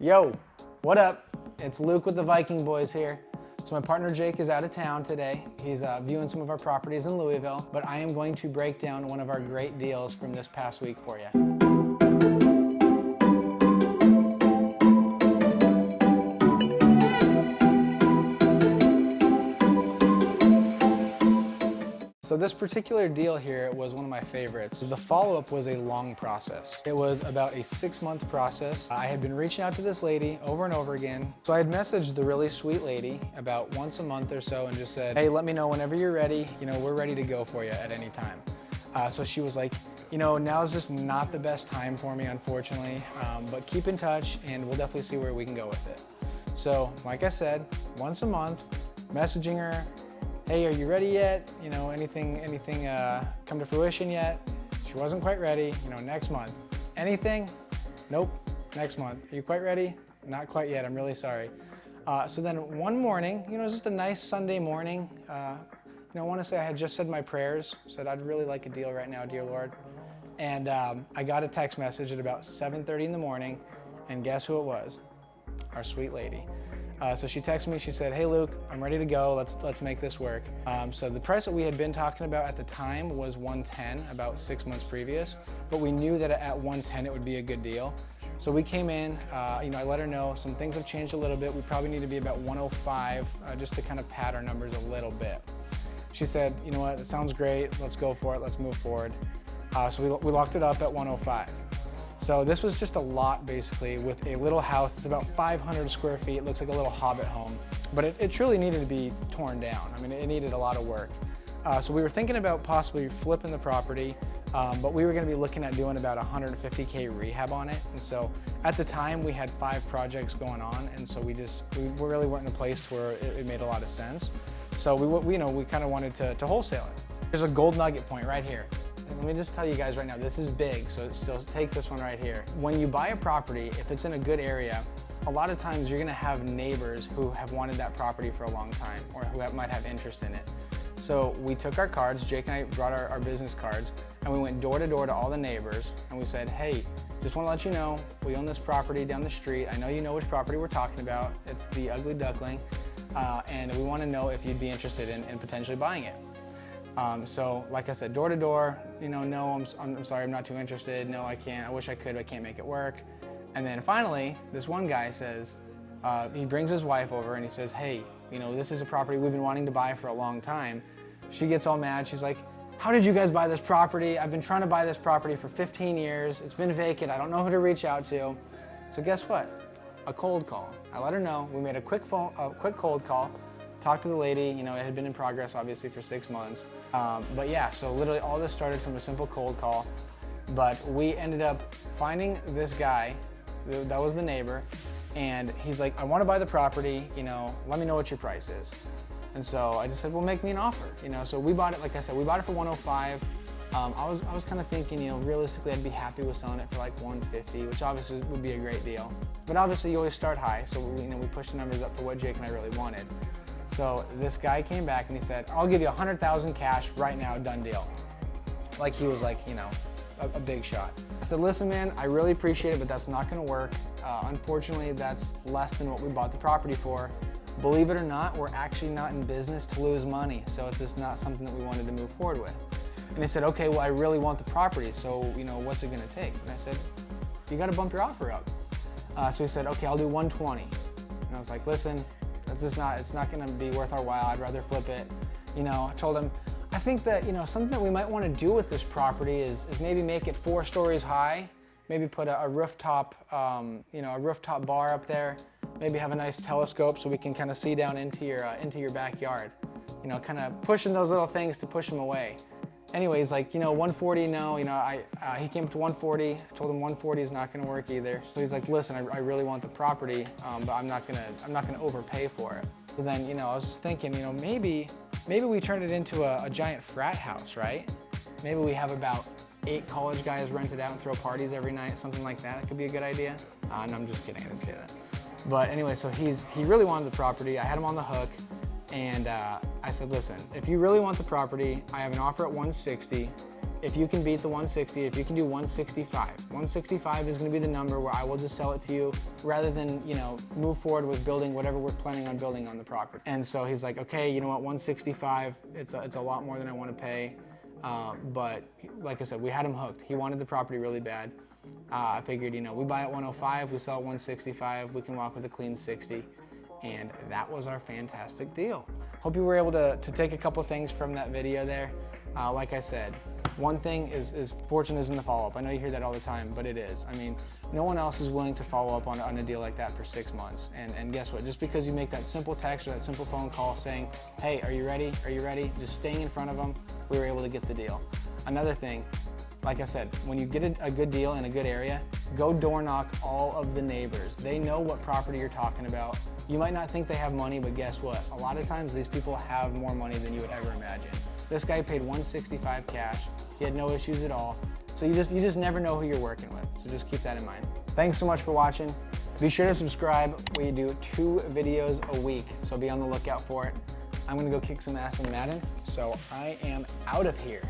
Yo, what up? It's Luke with the Viking boys here. So my partner Jake is out of town today. He's viewing some of our properties in Louisville, but I am going to break down one of our great deals from this past week for you. So this particular deal here was one of my favorites. The follow-up was a long process. It was about a 6-month process. I had been reaching out to this lady over and over again. So I had messaged the really sweet lady about once a month or so and just said, hey, let me know whenever you're ready. You know, we're ready to go for you at any time. So she was like, you know, now is just not the best time for me, unfortunately, but keep in touch and we'll definitely see where we can go with it. So like I said, once a month, messaging her, hey, are you ready yet? You know, anything come to fruition yet? She wasn't quite ready, you know, next month. Anything? Nope, next month. Are you quite ready? Not quite yet, I'm really sorry. So then one morning, you know, it was just a nice Sunday morning. You know, I want to say I had just said my prayers, said I'd really like a deal right now, dear Lord. And I got a text message at about 7:30 in the morning, and guess who it was? Our sweet lady. So she texted me, she said, hey Luke, I'm ready to go, let's make this work. So the price that we had been talking about at the time was $110, about 6 months previous, but we knew that at $110 it would be a good deal. So we came in, you know, I let her know some things have changed a little bit, we probably need to be about 105 just to kind of pad our numbers a little bit. She said, you know what, it sounds great, let's go for it, let's move forward. So we locked it up at 105. So this was just a lot basically with a little house. It's about 500 square feet. It looks like a little hobbit home, but it truly needed to be torn down. I mean, it needed a lot of work. So we were thinking about possibly flipping the property, but we were gonna be looking at doing about 150K rehab on it. And so at the time we had 5 projects going on. And so we really weren't in a place where it made a lot of sense. So we kind of wanted to wholesale it. There's a gold nugget point right here. Let me just tell you guys right now, this is big, so still take this one right here. When you buy a property, if it's in a good area, a lot of times you're gonna have neighbors who have wanted that property for a long time or who might have interest in it. So we took our cards, Jake and I brought our business cards, and we went door to door to all the neighbors, and we said, hey, just wanna let you know, we own this property down the street. I know you know which property we're talking about. It's the Ugly Duckling, and we wanna know if you'd be interested in potentially buying it. So like I said, door to door, you know, no, I'm sorry, I'm not too interested. No, I can't. I wish I could, but I can't make it work. And then finally, this one guy says, he brings his wife over and he says, hey, you know, this is a property we've been wanting to buy for a long time. She gets all mad. She's like, how did you guys buy this property? I've been trying to buy this property for 15 years. It's been vacant. I don't know who to reach out to. So guess what? A cold call. I let her know. We made a quick cold call. Talked to the lady, you know, it had been in progress obviously for 6 months. But yeah, so literally all this started from a simple cold call, but we ended up finding this guy, that was the neighbor, and he's like, I wanna buy the property, you know, let me know what your price is. And so I just said, well, make me an offer, you know, so we bought it, like I said, we bought it for 105. I was kind of thinking, you know, realistically I'd be happy with selling it for like 150, which obviously would be a great deal. But obviously you always start high, so we pushed the numbers up for what Jake and I really wanted. So this guy came back and he said, I'll give you 100,000 cash right now, done deal. Like he was like, you know, a big shot. I said, listen man, I really appreciate it, but that's not gonna work. Unfortunately, that's less than what we bought the property for. Believe it or not, we're actually not in business to lose money, so it's just not something that we wanted to move forward with. And he said, okay, well, I really want the property, so, you know, what's it gonna take? And I said, you gotta bump your offer up. So he said, okay, I'll do 120. And I was like, listen, it's not gonna be worth our while. I'd rather flip it. You know, I told him, I think that, you know, something that we might wanna do with this property is maybe make it 4 stories high, maybe put a rooftop, you know, a rooftop bar up there, maybe have a nice telescope so we can kind of see down into your backyard. You know, kind of pushing those little things to push them away. Anyways, like, you know, 140, no, you know, he came up to 140. I told him 140 is not gonna work either. So he's like, listen, I really want the property, but I'm not gonna overpay for it. So then, you know, I was just thinking, you know, maybe we turn it into a giant frat house, right? Maybe we have about 8 college guys rent it out and throw parties every night, something like that. It could be a good idea. No, I'm just kidding, I didn't say that. But anyway, so he really wanted the property. I had him on the hook. And I said, listen, if you really want the property, I have an offer at 160. if you can beat the 160, if you can do 165 is gonna be the number where I will just sell it to you rather than, you know, move forward with building whatever we're planning on building on the property. And so he's like, okay, you know what, 165, it's a lot more than I want to pay. But like I said, we had him hooked. He wanted the property really bad. I figured, you know, we buy at 105, we sell at 165, we can walk with a clean 60. And that was our fantastic deal. Hope you were able to take a couple things from that video there. Like I said, one thing is fortune is in the follow-up. I know you hear that all the time, but it is. I mean, no one else is willing to follow up on a deal like that for 6 months. And guess what? Just because you make that simple text or that simple phone call saying, hey, are you ready? Are you ready? Just staying in front of them, we were able to get the deal. Another thing, like I said, when you get a good deal in a good area, go door knock all of the neighbors. They know what property you're talking about. You might not think they have money, but guess what? A lot of times these people have more money than you would ever imagine. This guy paid $165 cash. He had no issues at all. So you just never know who you're working with. So just keep that in mind. Thanks so much for watching. Be sure to subscribe. We do 2 videos a week, so be on the lookout for it. I'm gonna go kick some ass in Madden, so I am out of here.